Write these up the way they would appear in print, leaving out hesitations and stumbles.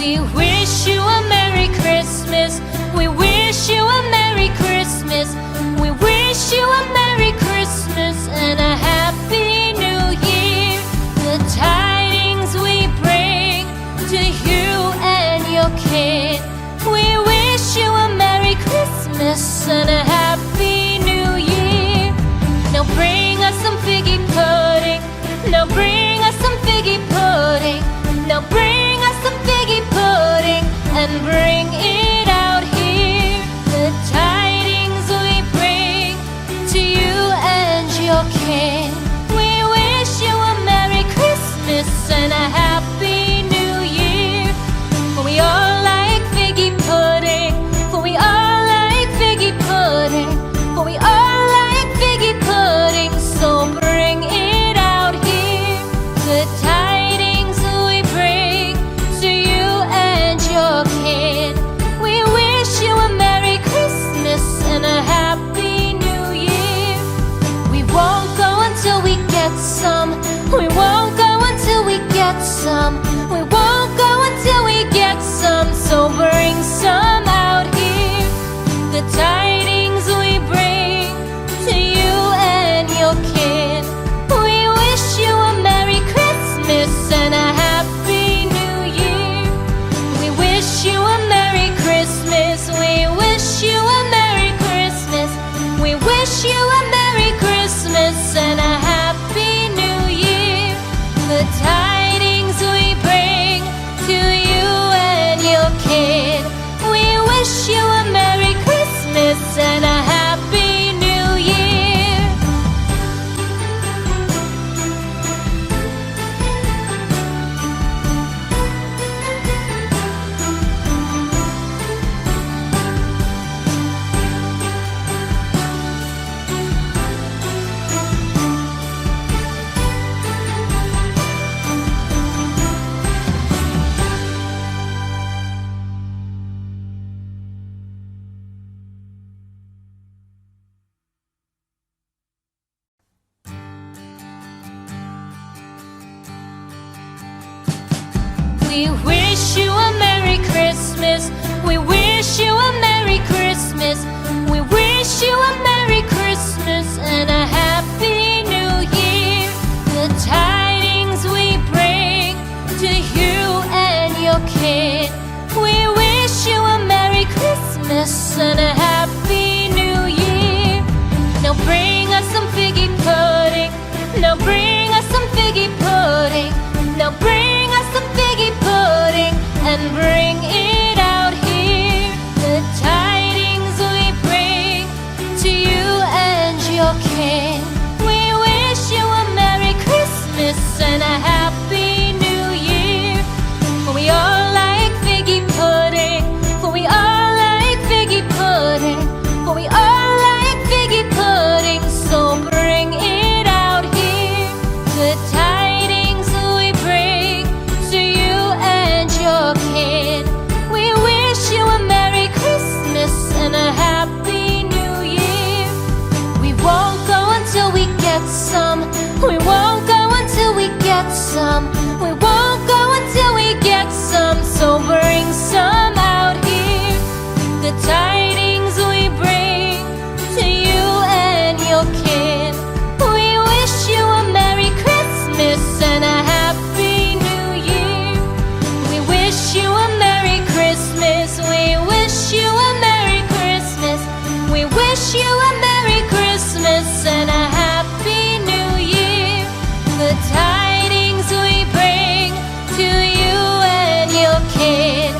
We wish you a Merry Christmas. We wish you a Merry Christmas. We wish you a Merry Christmas and a Happy New Year. The tidings we bring to you and your kid. We wish you a Merry Christmas and a Happy New Year. Now bring us some figgy pudding. Now bring us some figgy pudding. Now bring us some figgy pudding and bring it out here. The tidings we bring to you and your kin. We wish you a Merry Christmas and a Happy New Year. For we all like figgy pudding. For we all like figgy pudding. For we all like figgy pudding. So bring it out here. The tidings we bring to you and your kid. We wish you a Merry Christmas and a Happy New Year. We won't go until we get some. We won't go until we get some. We won't go until we get some. So bring some out here. The tidings we bring to you and your kid. We wish you a Merry Christmas and a Happy New Year. We wish you a Merry Christmas. We wish you a Merry Christmas. We wish you a Merry Christmas and a Happy New Year. The tidings we bring to you and your kid. We wish you a Merry Christmas and a Happy New Year. We wish you a Merry Christmas. We wish you a Merry Christmas. We wish you a Merry Christmas and a Happy New Year. The tidings we bring to you and your kid. We wish you a Merry Christmas and a Happy New Year. Now bring us some figgy pudding. Now bring us some figgy pudding. Now bring us some figgy pudding and bring it out here. The tidings we bring to you and your kin. We wish you a Merry Christmas and a Happy New Year. For we all like figgy pudding. For we all like figgy pudding. For we all like figgy pudding. So bring it out here. The tidings we bring to you and your kid. We wish you a Merry Christmas and a Happy New Year. We won't go until we get some. We won't go until we get some. We won't go until we get some. So bring some out here. The tidings we bring to you and your kid. We wish you a Merry Christmas and a Happy New Year. We wish you a Merry Christmas. We wish you a Merry Christmas. We wish you a Merry Christmas and a Happy New Year. The tidings we bring to you and your kid.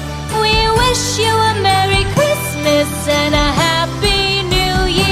We wish you a Merry Christmas and a Happy New Year.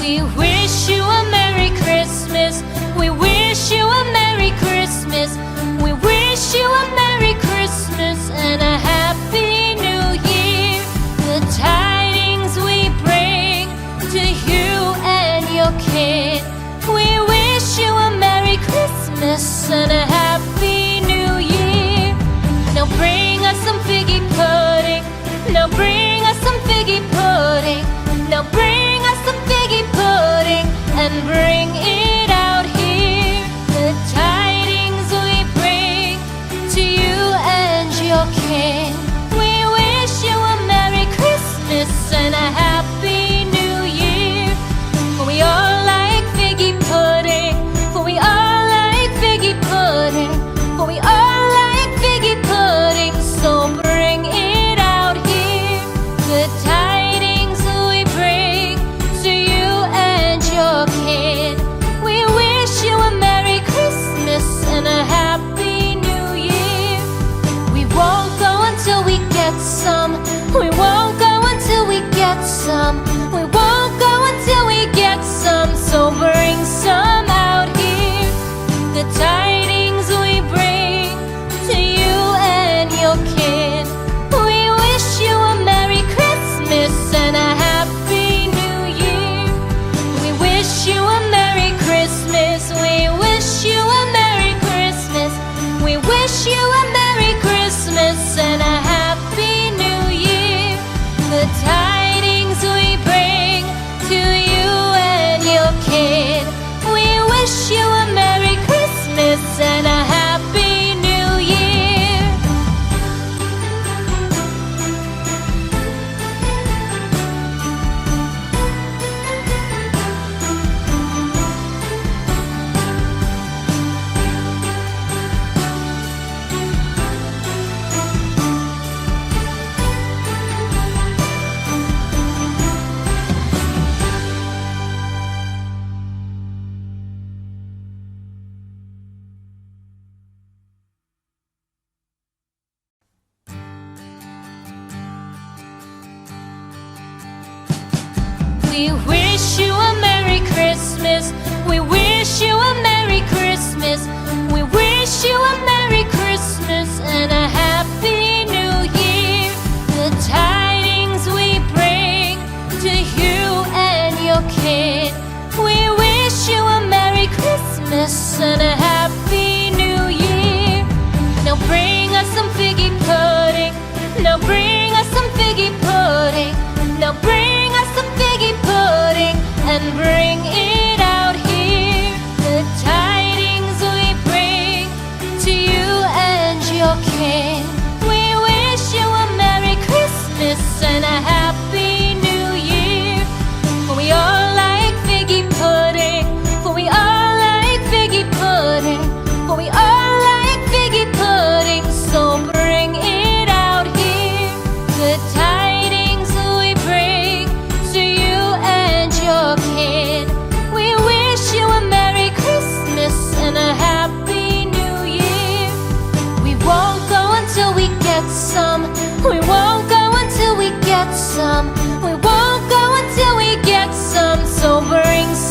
We wish you a Merry Christmas. Christmas. We wish you a Merry Christmas. We wish you a Merry Christmas and a Happy New Year. The tidings we bring to you and your kid. We wish you a Merry Christmas and a Happy New Year. Now bring us some figgy pudding. Now bring us some figgy pudding. Now bring us some figgy pudding and bring it out here. The tidings we bring to you and your king. We wish you a Merry Christmas and a Happy New Year. For we all like figgy pudding. For we all like figgy pudding. For we all like figgy pudding. So bring it out here. The tidings we bring to you and your kid. We wish you a Merry Christmas and a Happy New Year. We won't go until we get some. We won't go until we get some. We won't go until we get some. So bring some out here. The tidings we bring to you and your kid. We wish you a Merry Christmas and a Happy New Year. We wish you a Merry Christmas. We wish you a Merry Christmas. We wish you a Merry Christmas and a Happy New Year. The tidings we bring to you and your kid. We wish you a Merry Christmas and a Happy New Year. We wish you a Merry Christmas. We wish you a Merry Christmas. We wish you a Merry Christmas and a Happy New Year. The tidings we bring to you and your kid. We wish you a Merry Christmas and a Happy New Year. Now bring us some figgy pudding. Now bring us some figgy pudding. Now bring us some figgy pudding and bring it out here. The tidings we bring to you and your king. We wish you a Merry Christmas and a Happy New Year. For we all like figgy pudding. For we all like figgy pudding. For we all like figgy pudding. So bring it out here. The tidings we bring to you and your kid. We wish you a Merry Christmas and a Happy New Year. We won't go until we get some. We won't go until we get some. We won't go until we get some. So bring some